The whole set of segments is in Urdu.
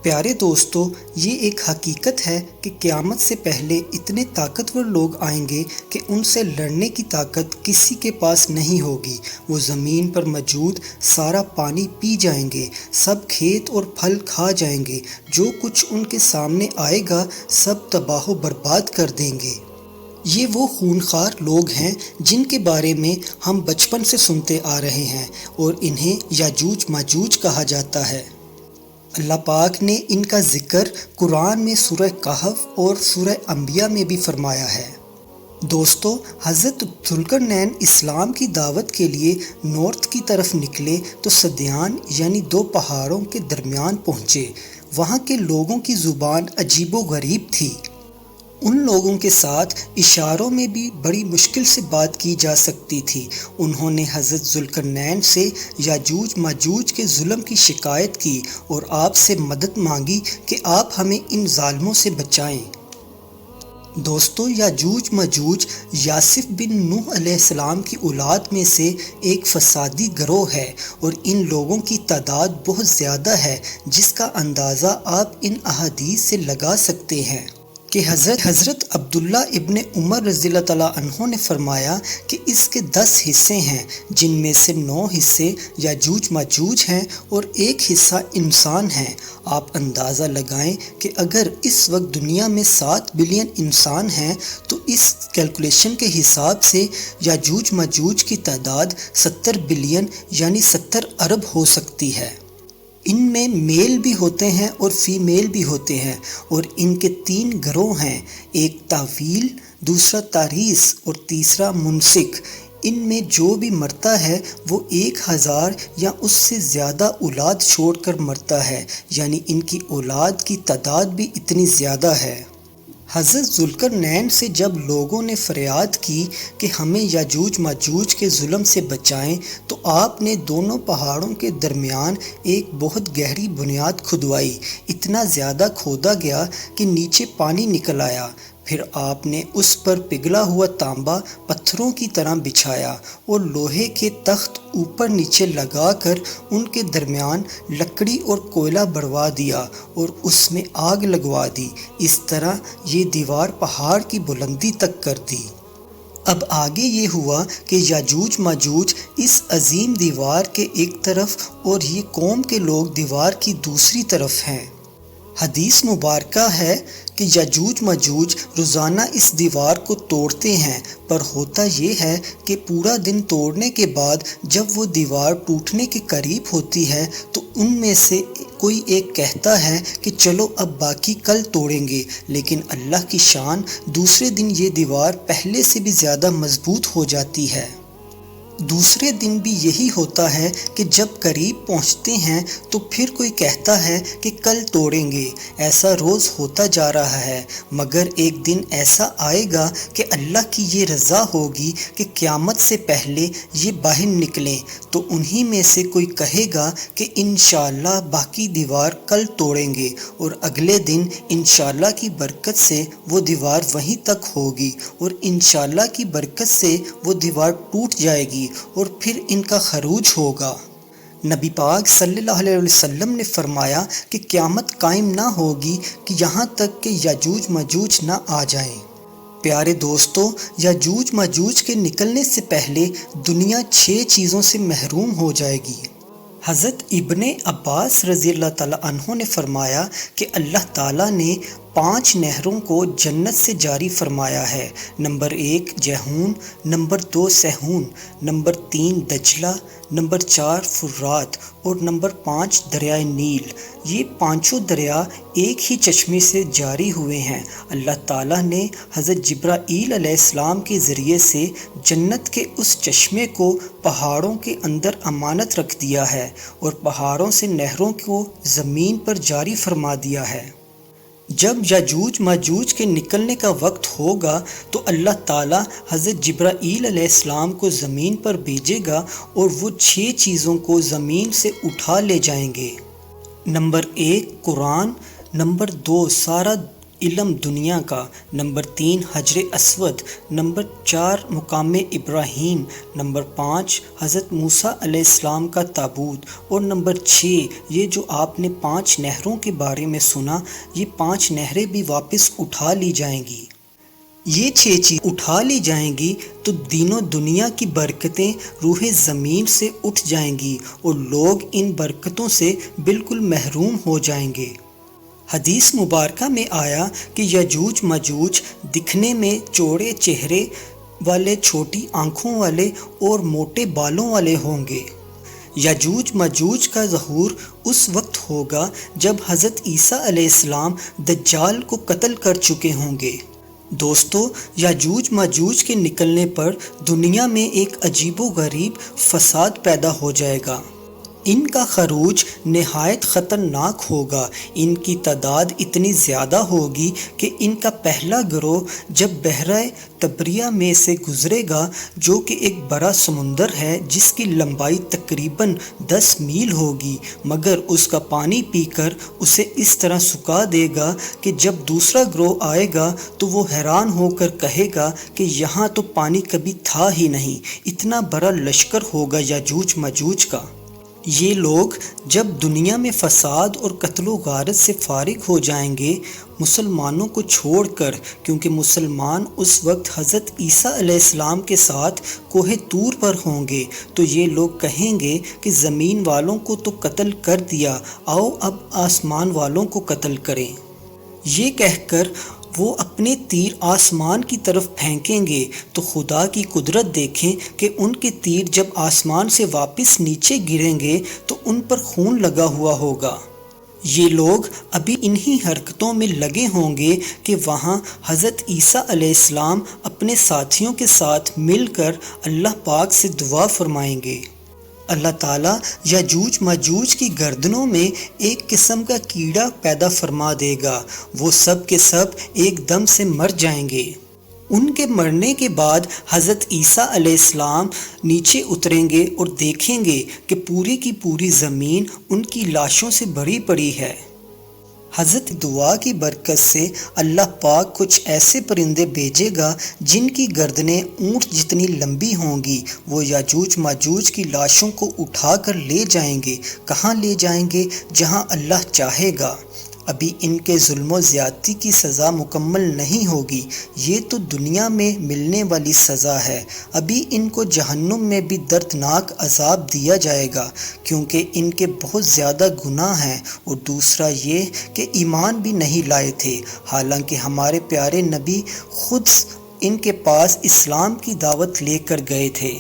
پیارے دوستو، یہ ایک حقیقت ہے کہ قیامت سے پہلے اتنے طاقتور لوگ آئیں گے کہ ان سے لڑنے کی طاقت کسی کے پاس نہیں ہوگی۔ وہ زمین پر موجود سارا پانی پی جائیں گے، سب کھیت اور پھل کھا جائیں گے، جو کچھ ان کے سامنے آئے گا سب تباہ و برباد کر دیں گے۔ یہ وہ خونخوار لوگ ہیں جن کے بارے میں ہم بچپن سے سنتے آ رہے ہیں اور انہیں یاجوج ماجوج کہا جاتا ہے۔ اللہ پاک نے ان کا ذکر قرآن میں سورہ کہف اور سورہ انبیاء میں بھی فرمایا ہے۔ دوستو، حضرت ذوالقرنین اسلام کی دعوت کے لیے نارتھ کی طرف نکلے تو صدیان یعنی دو پہاڑوں کے درمیان پہنچے۔ وہاں کے لوگوں کی زبان عجیب و غریب تھی۔ ان لوگوں کے ساتھ اشاروں میں بھی بڑی مشکل سے بات کی جا سکتی تھی۔ انہوں نے حضرت ذوالقرنین سے یاجوج ماجوج کے ظلم کی شکایت کی اور آپ سے مدد مانگی کہ آپ ہمیں ان ظالموں سے بچائیں۔ دوستو، یاجوج ماجوج یاسف بن نوح علیہ السلام کی اولاد میں سے ایک فسادی گروہ ہے اور ان لوگوں کی تعداد بہت زیادہ ہے، جس کا اندازہ آپ ان احادیث سے لگا سکتے ہیں کہ حضرت عبداللہ ابن عمر رضی اللہ تعالیٰ عنہ نے فرمایا کہ اس کے 10 حصے ہیں، جن میں سے 9 حصے یاجوج ماجوج ہیں اور 1 حصہ انسان ہیں۔ آپ اندازہ لگائیں کہ اگر اس وقت دنیا میں 7 بلین انسان ہیں تو اس کیلکولیشن کے حساب سے یاجوج ماجوج کی تعداد 70 بلین یعنی 70 ارب ہو سکتی ہے۔ ان میں میل بھی ہوتے ہیں اور فیمیل بھی ہوتے ہیں، اور ان کے 3 گروہ ہیں، ایک طاویل، دوسرا تاریس اور تیسرا منسک۔ ان میں جو بھی مرتا ہے وہ 1000 یا اس سے زیادہ اولاد چھوڑ کر مرتا ہے، یعنی ان کی اولاد کی تعداد بھی اتنی زیادہ ہے۔ حضرت ذوالقرنین سے جب لوگوں نے فریاد کی کہ ہمیں یاجوج ماجوج کے ظلم سے بچائیں تو آپ نے دونوں پہاڑوں کے درمیان ایک بہت گہری بنیاد کھدوائی۔ اتنا زیادہ کھودا گیا کہ نیچے پانی نکل آیا۔ پھر آپ نے اس پر پگھلا ہوا تانبا پتھروں کی طرح بچھایا اور لوہے کے تخت اوپر نیچے لگا کر ان کے درمیان لکڑی اور کوئلہ بڑھوا دیا اور اس میں آگ لگوا دی۔ اس طرح یہ دیوار پہاڑ کی بلندی تک کر دی۔ اب آگے یہ ہوا کہ یاجوج ماجوج اس عظیم دیوار کے ایک طرف اور یہ قوم کے لوگ دیوار کی دوسری طرف ہیں۔ حدیث مبارکہ ہے کہ یاجوج ماجوج روزانہ اس دیوار کو توڑتے ہیں، پر ہوتا یہ ہے کہ پورا دن توڑنے کے بعد جب وہ دیوار ٹوٹنے کے قریب ہوتی ہے تو ان میں سے کوئی ایک کہتا ہے کہ چلو اب باقی کل توڑیں گے، لیکن اللہ کی شان دوسرے دن یہ دیوار پہلے سے بھی زیادہ مضبوط ہو جاتی ہے۔ دوسرے دن بھی یہی ہوتا ہے کہ جب قریب پہنچتے ہیں تو پھر کوئی کہتا ہے کہ کل توڑیں گے۔ ایسا روز ہوتا جا رہا ہے، مگر ایک دن ایسا آئے گا کہ اللہ کی یہ رضا ہوگی کہ قیامت سے پہلے یہ باہر نکلیں، تو انہی میں سے کوئی کہے گا کہ انشاءاللہ باقی دیوار کل توڑیں گے، اور اگلے دن انشاءاللہ کی برکت سے وہ دیوار وہیں تک ہوگی، اور انشاءاللہ کی برکت سے وہ دیوار ٹوٹ جائے گی اور پھر ان کا خروج ہوگا۔ نبی پاک صلی اللہ علیہ وسلم نے فرمایا کہ قیامت قائم نہ ہوگی کہ یہاں تک کہ یاجوج ماجوج نہ آ جائیں۔ پیارے دوستو، یاجوج ماجوج کے نکلنے سے پہلے دنیا 6 چیزوں سے محروم ہو جائے گی۔ حضرت ابن عباس رضی اللہ تعالیٰ عنہ نے فرمایا کہ اللہ تعالیٰ نے 5 نہروں کو جنت سے جاری فرمایا ہے۔ نمبر 1 جیحون، نمبر 2 سیحون، نمبر 3 دجلہ، نمبر 4 فرات اور نمبر 5 دریائے نیل۔ یہ 5 دریا ایک ہی چشمے سے جاری ہوئے ہیں۔ اللہ تعالیٰ نے حضرت جبرائیل علیہ السلام کے ذریعے سے جنت کے اس چشمے کو پہاڑوں کے اندر امانت رکھ دیا ہے اور پہاڑوں سے نہروں کو زمین پر جاری فرما دیا ہے۔ جب یاجوج ماجوج کے نکلنے کا وقت ہوگا تو اللہ تعالیٰ حضرت جبرائیل علیہ السلام کو زمین پر بھیجے گا اور وہ 6 چیزوں کو زمین سے اٹھا لے جائیں گے۔ نمبر 1 قرآن، نمبر 2 سارا علم دنیا کا، نمبر 3 حجر اسود، نمبر 4 مقام ابراہیم، نمبر 5 حضرت موسیٰ علیہ السلام کا تابوت، اور نمبر 6 یہ جو آپ نے 5 نہروں کے بارے میں سنا، یہ 5 نہریں بھی واپس اٹھا لی جائیں گی۔ یہ 6 چیز اٹھا لی جائیں گی تو دین و دنیا کی برکتیں روح زمین سے اٹھ جائیں گی اور لوگ ان برکتوں سے بالکل محروم ہو جائیں گے۔ حدیث مبارکہ میں آیا کہ یجوج ماجوج دکھنے میں چوڑے چہرے والے، چھوٹی آنکھوں والے اور موٹے بالوں والے ہوں گے۔ یجوج ماجوج کا ظہور اس وقت ہوگا جب حضرت عیسیٰ علیہ السلام دجال کو قتل کر چکے ہوں گے۔ دوستو، یجوج ماجوج کے نکلنے پر دنیا میں ایک عجیب و غریب فساد پیدا ہو جائے گا۔ ان کا خروج نہایت خطرناک ہوگا۔ ان کی تعداد اتنی زیادہ ہوگی کہ ان کا پہلا گروہ جب بحیرہ طبریہ میں سے گزرے گا، جو کہ ایک بڑا سمندر ہے جس کی لمبائی تقریباً 10 میل ہوگی، مگر اس کا پانی پی کر اسے اس طرح سکھا دے گا کہ جب دوسرا گروہ آئے گا تو وہ حیران ہو کر کہے گا کہ یہاں تو پانی کبھی تھا ہی نہیں۔ اتنا بڑا لشکر ہوگا یجوج ماجوج کا۔ یہ لوگ جب دنیا میں فساد اور قتل و غارت سے فارغ ہو جائیں گے، مسلمانوں کو چھوڑ کر، کیونکہ مسلمان اس وقت حضرت عیسیٰ علیہ السلام کے ساتھ کوہ طور پر ہوں گے، تو یہ لوگ کہیں گے کہ زمین والوں کو تو قتل کر دیا، آؤ اب آسمان والوں کو قتل کریں۔ یہ کہہ کر وہ اپنے تیر آسمان کی طرف پھینکیں گے تو خدا کی قدرت دیکھیں کہ ان کے تیر جب آسمان سے واپس نیچے گریں گے تو ان پر خون لگا ہوا ہوگا۔ یہ لوگ ابھی انہی حرکتوں میں لگے ہوں گے کہ وہاں حضرت عیسیٰ علیہ السلام اپنے ساتھیوں کے ساتھ مل کر اللہ پاک سے دعا فرمائیں گے۔ اللہ تعالیٰ یجوج ماجوج کی گردنوں میں ایک قسم کا کیڑا پیدا فرما دے گا، وہ سب کے سب ایک دم سے مر جائیں گے۔ ان کے مرنے کے بعد حضرت عیسیٰ علیہ السلام نیچے اتریں گے اور دیکھیں گے کہ پوری کی پوری زمین ان کی لاشوں سے بھری پڑی ہے۔ حضرت دعا کی برکت سے اللہ پاک کچھ ایسے پرندے بھیجے گا جن کی گردنیں اونٹ جتنی لمبی ہوں گی، وہ یجوج ماجوج کی لاشوں کو اٹھا کر لے جائیں گے۔ کہاں لے جائیں گے؟ جہاں اللہ چاہے گا۔ ابھی ان کے ظلم و زیادتی کی سزا مکمل نہیں ہوگی، یہ تو دنیا میں ملنے والی سزا ہے۔ ابھی ان کو جہنم میں بھی دردناک عذاب دیا جائے گا، کیونکہ ان کے بہت زیادہ گناہ ہیں، اور دوسرا یہ کہ ایمان بھی نہیں لائے تھے، حالانکہ ہمارے پیارے نبی خود ان کے پاس اسلام کی دعوت لے کر گئے تھے۔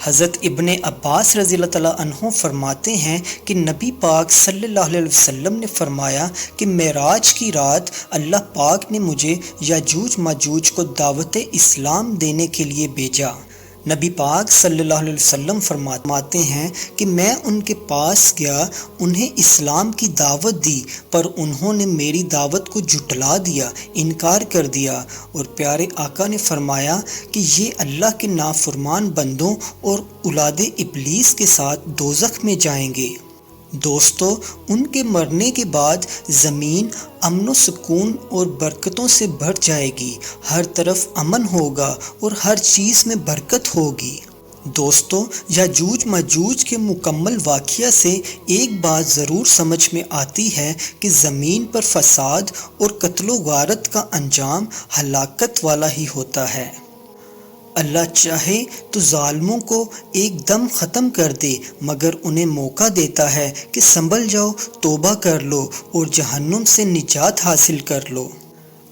حضرت ابن عباس رضی اللہ تعالیٰ عنہ فرماتے ہیں کہ نبی پاک صلی اللہ علیہ وسلم نے فرمایا کہ معراج کی رات اللہ پاک نے مجھے یجوج ماجوج کو دعوت اسلام دینے کے لیے بھیجا۔ نبی پاک صلی اللہ علیہ وسلم فرماتے ہیں کہ میں ان کے پاس گیا، انہیں اسلام کی دعوت دی، پر انہوں نے میری دعوت کو جھٹلا دیا، انکار کر دیا، اور پیارے آقا نے فرمایا کہ یہ اللہ کے نافرمان بندوں اور اولاد ابلیس کے ساتھ دوزخ میں جائیں گے۔ دوستو، ان کے مرنے کے بعد زمین امن و سکون اور برکتوں سے بھر جائے گی، ہر طرف امن ہوگا اور ہر چیز میں برکت ہوگی۔ دوستو، یجوج ماجوج کے مکمل واقعہ سے ایک بات ضرور سمجھ میں آتی ہے کہ زمین پر فساد اور قتل و غارت کا انجام ہلاکت والا ہی ہوتا ہے۔ اللہ چاہے تو ظالموں کو ایک دم ختم کر دے، مگر انہیں موقع دیتا ہے کہ سنبھل جاؤ، توبہ کر لو اور جہنم سے نجات حاصل کر لو۔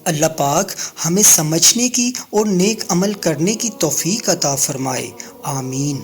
اللہ پاک ہمیں سمجھنے کی اور نیک عمل کرنے کی توفیق عطا فرمائے، آمین۔